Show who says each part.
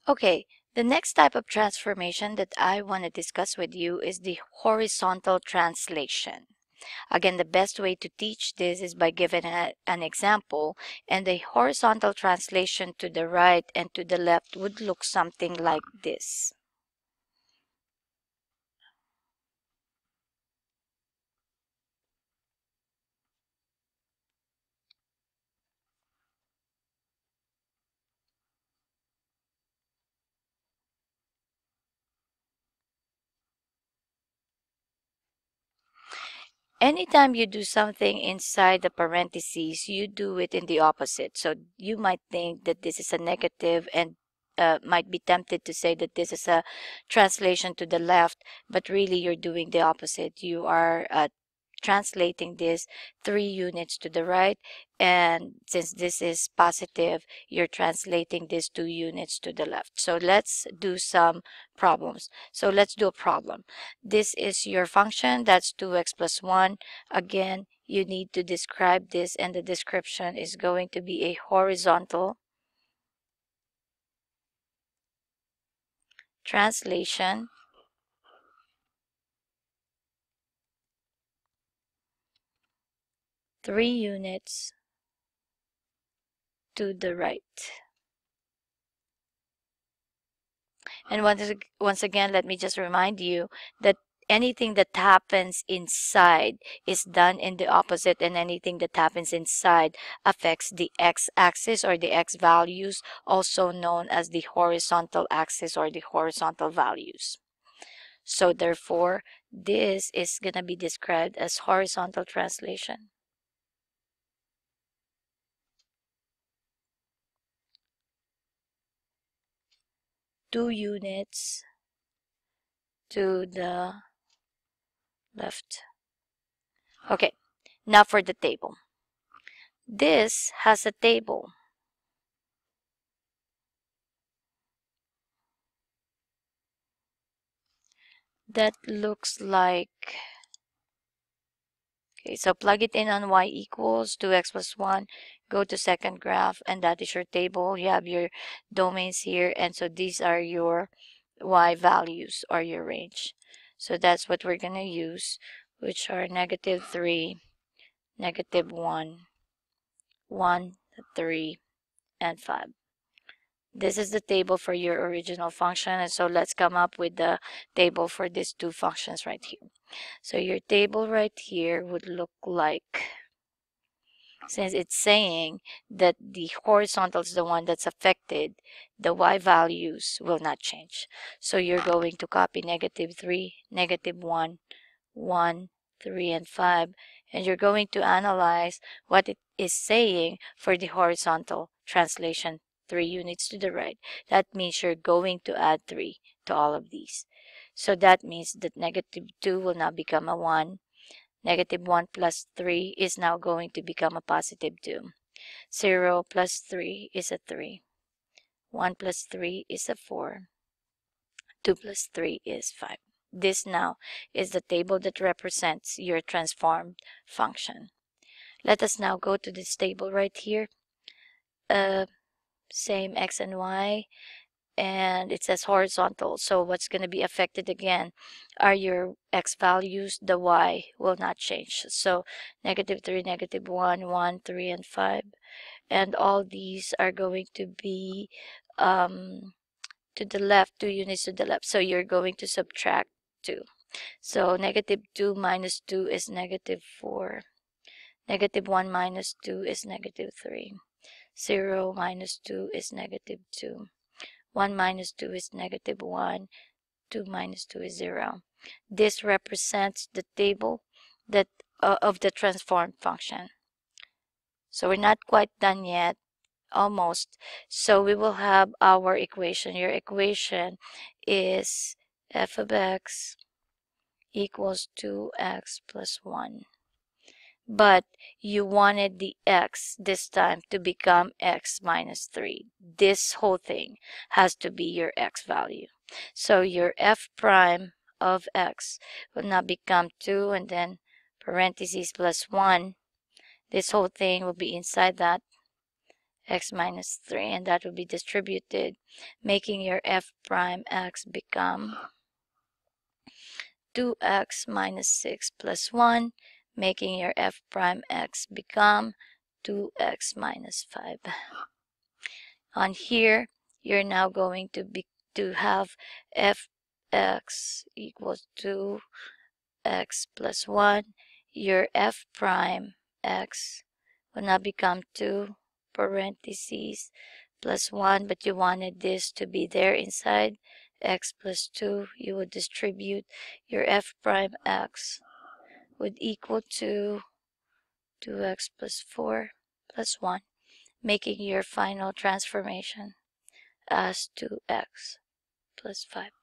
Speaker 1: Okay, the next type of transformation that I want to discuss with you is the horizontal translation. Again, the best way to teach this is by giving an example, and the horizontal translation to the right and to the left would look something like this. Anytime you do something inside the parentheses, you do it in the opposite. So you might think that this is a negative and might be tempted to say that this is a translation to the left, but really you're doing the opposite. You are translating this 3 units to the right, and since this is positive, you're translating this 2 units to the left. So let's do some problems. So let's do a problem. This is your function, that's 2x plus 1. Again, you need to describe this, and the description is going to be a horizontal translation three units to the right. And once again, let me just remind you that anything that happens inside is done in the opposite, and anything that happens inside affects the x-axis or the x values, also known as the horizontal axis or the horizontal values. So therefore, this is going to be described as horizontal translation. Two units to the left. Okay, now for the table. This has a table. That looks like, okay, so plug it in on y equals 2x plus 1, go to second graph, and that is your table. You have your domains here, and so these are your y values or your range. So that's what we're going to use, which are -3, -1, 1, 3, and 5. This is the table for your original function, and so let's come up with the table for these two functions right here. So your table right here would look like, since it's saying that the horizontal is the one that's affected, the y values will not change. So you're going to copy -3, -1, 1, 3, and 5, and you're going to analyze what it is saying for the horizontal translation 3 units to the right. That means you're going to add 3 to all of these. So that means that -2 will now become a 1. -1 plus 3 is now going to become a +2. 0 plus 3 is a 3. 1 plus 3 is a 4. 2 plus 3 is 5. This now is the table that represents your transformed function. Let us now go to this table right here. Same x and y, and it says horizontal. So what's going to be affected again are your x values. The y will not change. So -3, -1, 1, 3, and 5. And all these are going to be to the left, 2 units to the left. So you're going to subtract 2. So -2 minus 2 is -4. -1 minus 2 is -3. 0 minus 2 is -2. 1 minus 2 is -1. 2 minus 2 is 0. This represents the table that of the transformed function. So we're not quite done yet. Almost. So we will have our equation. Your equation is f of x equals 2x plus 1. But you wanted the x this time to become x minus 3. This whole thing has to be your x value. So your f prime of x will now become 2 and then parentheses plus 1. This whole thing will be inside that. x minus 3, and that will be distributed, making your f prime x become 2x minus 6 plus 1, making your f prime x become 2x minus 5. On here, you're now going to have fx equals 2x plus 1. Your f prime x will now become 2 parentheses plus 1, but you wanted this to be there inside x plus 2. You would distribute your f prime x would equal to 2x plus 4 plus 1, making your final transformation as 2x plus 5.